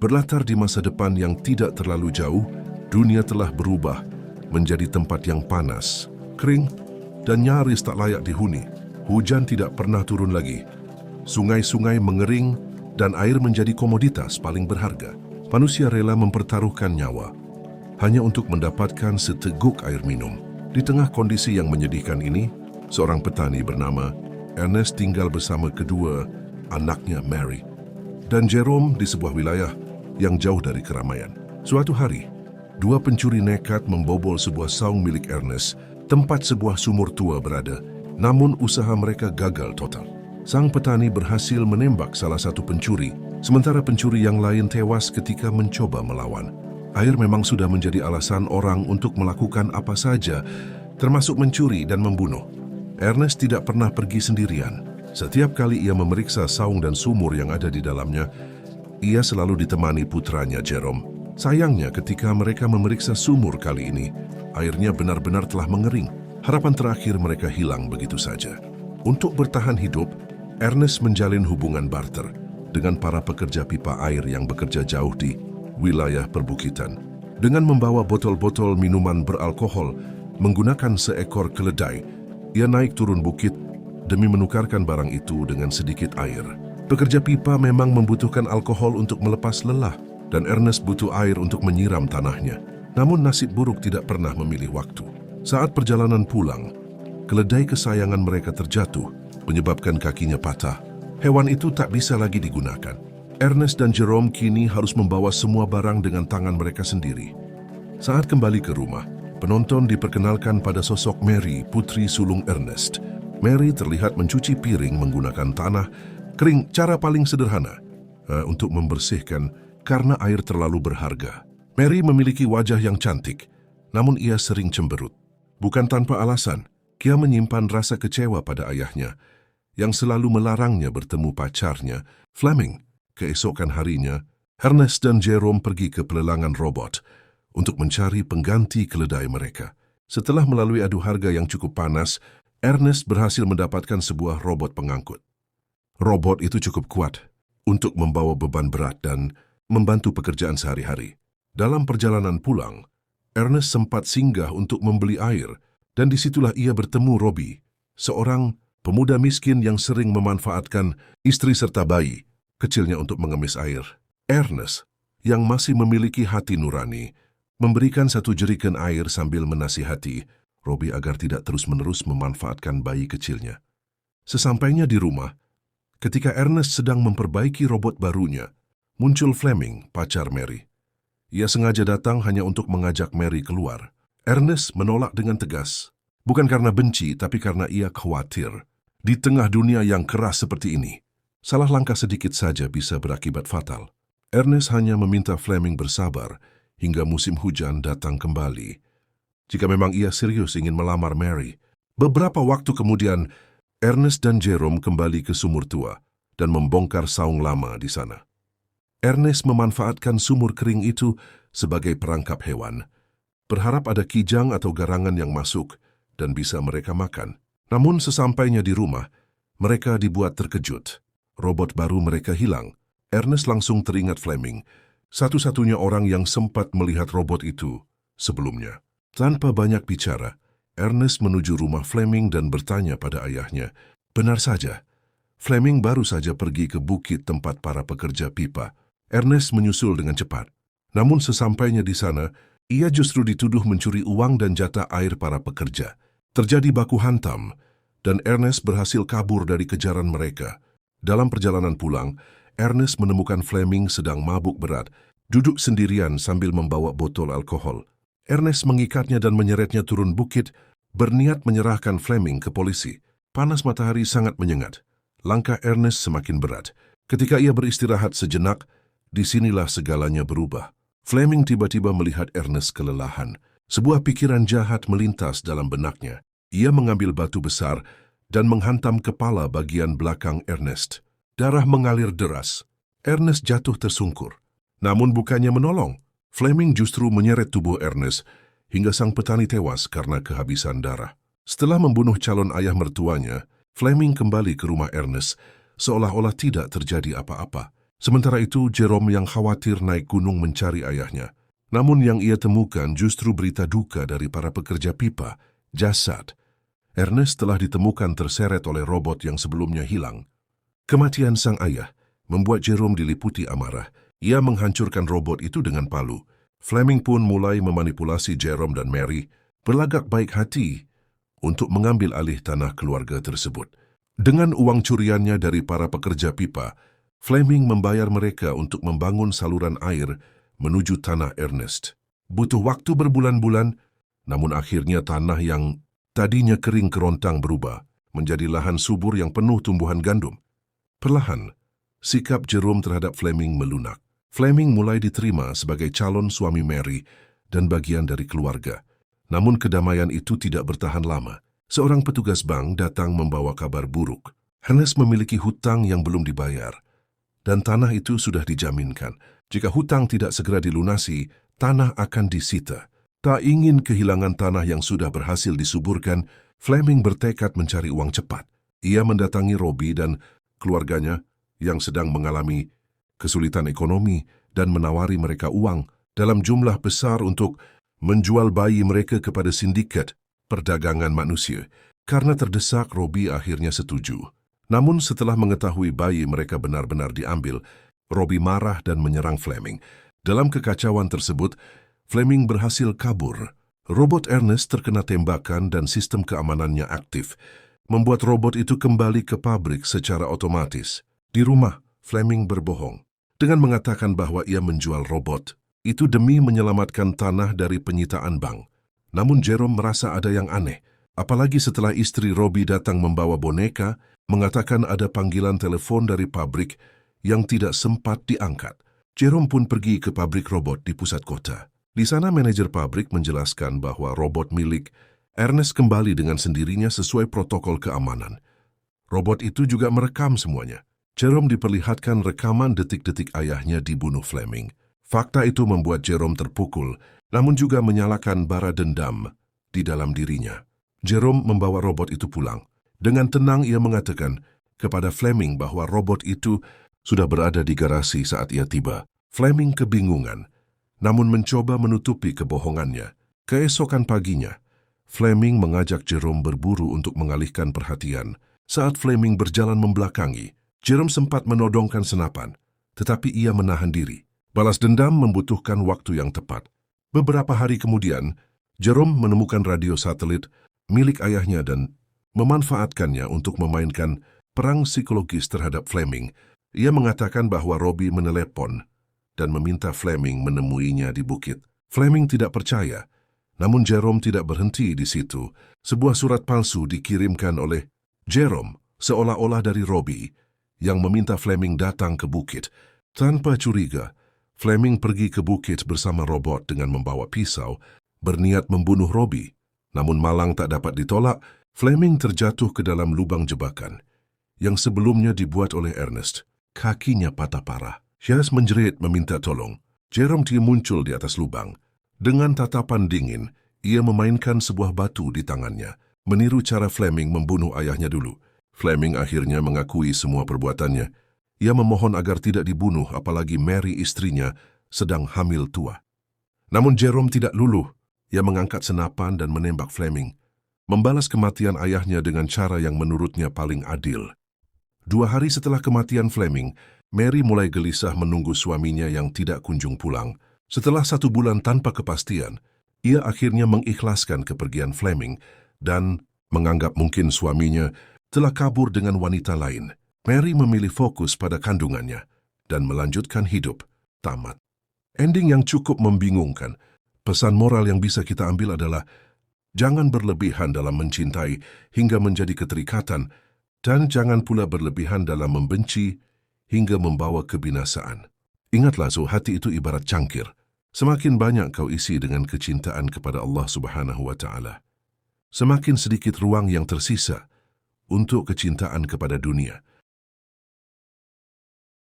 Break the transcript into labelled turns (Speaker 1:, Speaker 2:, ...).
Speaker 1: Berlatar di masa depan yang tidak terlalu jauh, dunia telah berubah menjadi tempat yang panas, kering, dan nyaris tak layak dihuni. Hujan tidak pernah turun lagi. Sungai-sungai mengering dan air menjadi komoditas paling berharga. Manusia rela mempertaruhkan nyawa hanya untuk mendapatkan seteguk air minum. Di tengah kondisi yang menyedihkan ini, seorang petani bernama Ernest tinggal bersama kedua anaknya Mary dan Jerome di sebuah wilayah yang jauh dari keramaian. Suatu hari, dua pencuri nekat membobol sebuah saung milik Ernest, tempat sebuah sumur tua berada. Namun usaha mereka gagal total. Sang petani berhasil menembak salah satu pencuri, sementara pencuri yang lain tewas ketika mencoba melawan. Air memang sudah menjadi alasan orang untuk melakukan apa saja, termasuk mencuri dan membunuh. Ernest tidak pernah pergi sendirian. Setiap kali ia memeriksa saung dan sumur yang ada di dalamnya, ia selalu ditemani putranya Jerome. Sayangnya ketika mereka memeriksa sumur kali ini, airnya benar-benar telah mengering. Harapan terakhir mereka hilang begitu saja. Untuk bertahan hidup, Ernest menjalin hubungan barter dengan para pekerja pipa air yang bekerja jauh di wilayah perbukitan. Dengan membawa botol-botol minuman beralkohol menggunakan seekor keledai, ia naik turun bukit demi menukarkan barang itu dengan sedikit air. Pekerja pipa memang membutuhkan alkohol untuk melepas lelah, dan Ernest butuh air untuk menyiram tanahnya. Namun nasib buruk tidak pernah memilih waktu. Saat perjalanan pulang, keledai kesayangan mereka terjatuh, menyebabkan kakinya patah. Hewan itu tak bisa lagi digunakan. Ernest dan Jerome kini harus membawa semua barang dengan tangan mereka sendiri. Saat kembali ke rumah, penonton diperkenalkan pada sosok Mary, putri sulung Ernest. Mary terlihat mencuci piring menggunakan tanah kering, cara paling sederhana untuk membersihkan karena air terlalu berharga. Mary memiliki wajah yang cantik, namun ia sering cemberut. Bukan tanpa alasan, ia menyimpan rasa kecewa pada ayahnya yang selalu melarangnya bertemu pacarnya, Fleming. Keesokan harinya, Ernest dan Jerome pergi ke pelelangan robot untuk mencari pengganti keledai mereka. Setelah melalui adu harga yang cukup panas, Ernest berhasil mendapatkan sebuah robot pengangkut. Robot itu cukup kuat untuk membawa beban berat dan membantu pekerjaan sehari-hari. Dalam perjalanan pulang, Ernest sempat singgah untuk membeli air, dan disitulah ia bertemu Robbie, seorang pemuda miskin yang sering memanfaatkan istri serta bayi kecilnya untuk mengemis air. Ernest, yang masih memiliki hati nurani, memberikan satu jerigen air sambil menasihati Robbie agar tidak terus-menerus memanfaatkan bayi kecilnya. Sesampainya di rumah, ketika Ernest sedang memperbaiki robot barunya, muncul Fleming, pacar Mary. Ia sengaja datang hanya untuk mengajak Mary keluar. Ernest menolak dengan tegas, bukan karena benci, tapi karena ia khawatir. Di tengah dunia yang keras seperti ini, salah langkah sedikit saja bisa berakibat fatal. Ernest hanya meminta Fleming bersabar hingga musim hujan datang kembali. Jika memang ia serius ingin melamar Mary. Beberapa waktu kemudian, Ernest dan Jerome kembali ke sumur tua dan membongkar saung lama di sana. Ernest memanfaatkan sumur kering itu sebagai perangkap hewan, berharap ada kijang atau garangan yang masuk dan bisa mereka makan. Namun sesampainya di rumah, mereka dibuat terkejut. Robot baru mereka hilang. Ernest langsung teringat Fleming, satu-satunya orang yang sempat melihat robot itu sebelumnya. Tanpa banyak bicara, Ernest menuju rumah Fleming dan bertanya pada ayahnya. Benar saja, Fleming baru saja pergi ke bukit tempat para pekerja pipa. Ernest menyusul dengan cepat. Namun sesampainya di sana, ia justru dituduh mencuri uang dan jatah air para pekerja. Terjadi baku hantam, dan Ernest berhasil kabur dari kejaran mereka. Dalam perjalanan pulang, Ernest menemukan Fleming sedang mabuk berat, duduk sendirian sambil membawa botol alkohol. Ernest mengikatnya dan menyeretnya turun bukit, berniat menyerahkan Fleming ke polisi. Panas matahari sangat menyengat. Langkah Ernest semakin berat. Ketika ia beristirahat sejenak, disinilah segalanya berubah. Fleming tiba-tiba melihat Ernest kelelahan. Sebuah pikiran jahat melintas dalam benaknya. Ia mengambil batu besar dan menghantam kepala bagian belakang Ernest. Darah mengalir deras. Ernest jatuh tersungkur. Namun bukannya menolong, Fleming justru menyeret tubuh Ernest hingga sang petani tewas karena kehabisan darah. Setelah membunuh calon ayah mertuanya, Fleming kembali ke rumah Ernest seolah-olah tidak terjadi apa-apa. Sementara itu, Jerome yang khawatir naik gunung mencari ayahnya. Namun yang ia temukan justru berita duka dari para pekerja pipa, jasad. Ernest telah ditemukan terseret oleh robot yang sebelumnya hilang. Kematian sang ayah membuat Jerome diliputi amarah. Ia menghancurkan robot itu dengan palu. Fleming pun mulai memanipulasi Jerome dan Mary, berlagak baik hati untuk mengambil alih tanah keluarga tersebut. Dengan uang curiannya dari para pekerja pipa, Fleming membayar mereka untuk membangun saluran air menuju tanah Ernest. Butuh waktu berbulan-bulan, namun akhirnya tanah yang tadinya kering kerontang berubah menjadi lahan subur yang penuh tumbuhan gandum. Perlahan, sikap Jerome terhadap Fleming melunak. Fleming mulai diterima sebagai calon suami Mary dan bagian dari keluarga. Namun kedamaian itu tidak bertahan lama. Seorang petugas bank datang membawa kabar buruk. Ernest memiliki hutang yang belum dibayar, dan tanah itu sudah dijaminkan. Jika hutang tidak segera dilunasi, tanah akan disita. Tak ingin kehilangan tanah yang sudah berhasil disuburkan, Fleming bertekad mencari uang cepat. Ia mendatangi Robbie dan keluarganya yang sedang mengalami kesulitan ekonomi dan menawari mereka uang dalam jumlah besar untuk menjual bayi mereka kepada sindikat perdagangan manusia. Karena terdesak, Robbie akhirnya setuju. Namun setelah mengetahui bayi mereka benar-benar diambil, Robbie marah dan menyerang Fleming. Dalam kekacauan tersebut, Fleming berhasil kabur. Robot Ernest terkena tembakan dan sistem keamanannya aktif, membuat robot itu kembali ke pabrik secara otomatis. Di rumah, Fleming berbohong dengan mengatakan bahwa ia menjual robot itu demi menyelamatkan tanah dari penyitaan bank. Namun Jerome merasa ada yang aneh, apalagi setelah istri Robbie datang membawa boneka, mengatakan ada panggilan telepon dari pabrik yang tidak sempat diangkat. Jerome pun pergi ke pabrik robot di pusat kota. Di sana manajer pabrik menjelaskan bahwa robot milik Ernest kembali dengan sendirinya sesuai protokol keamanan. Robot itu juga merekam semuanya. Jerome diperlihatkan rekaman detik-detik ayahnya dibunuh Fleming. Fakta itu membuat Jerome terpukul, namun juga menyalakan bara dendam di dalam dirinya. Jerome membawa robot itu pulang. Dengan tenang ia mengatakan kepada Fleming bahwa robot itu sudah berada di garasi saat ia tiba. Fleming kebingungan, namun mencoba menutupi kebohongannya. Keesokan paginya, Fleming mengajak Jerome berburu untuk mengalihkan perhatian. Saat Fleming berjalan membelakangi, Jerome sempat menodongkan senapan, tetapi ia menahan diri. Balas dendam membutuhkan waktu yang tepat. Beberapa hari kemudian, Jerome menemukan radio satelit milik ayahnya dan memanfaatkannya untuk memainkan perang psikologis terhadap Fleming. Ia mengatakan bahwa Robbie menelepon dan meminta Fleming menemuinya di bukit. Fleming tidak percaya, namun Jerome tidak berhenti di situ. Sebuah surat palsu dikirimkan oleh Jerome, seolah-olah dari Robbie, yang meminta Fleming datang ke bukit. Tanpa curiga, Fleming pergi ke bukit bersama robot dengan membawa pisau, berniat membunuh Robbie. Namun malang tak dapat ditolak, Fleming terjatuh ke dalam lubang jebakan yang sebelumnya dibuat oleh Ernest. Kakinya patah parah. Chas menjerit meminta tolong. Jerome muncul di atas lubang. Dengan tatapan dingin, ia memainkan sebuah batu di tangannya, meniru cara Fleming membunuh ayahnya dulu. Fleming akhirnya mengakui semua perbuatannya. Ia memohon agar tidak dibunuh, apalagi Mary istrinya sedang hamil tua. Namun Jerome tidak luluh. Ia mengangkat senapan dan menembak Fleming, membalas kematian ayahnya dengan cara yang menurutnya paling adil. 2 hari setelah kematian Fleming, Mary mulai gelisah menunggu suaminya yang tidak kunjung pulang. Setelah 1 bulan tanpa kepastian, ia akhirnya mengikhlaskan kepergian Fleming dan menganggap mungkin suaminya telah kabur dengan wanita lain. Mary memilih fokus pada kandungannya dan melanjutkan hidup. Tamat. Ending yang cukup membingungkan. Pesan moral yang bisa kita ambil adalah jangan berlebihan dalam mencintai hingga menjadi keterikatan, dan jangan pula berlebihan dalam membenci hingga membawa kebinasaan. Ingatlah, hati itu ibarat cangkir. Semakin banyak kau isi dengan kecintaan kepada Allah Subhanahu wa Ta'ala, semakin sedikit ruang yang tersisa untuk kecintaan kepada dunia.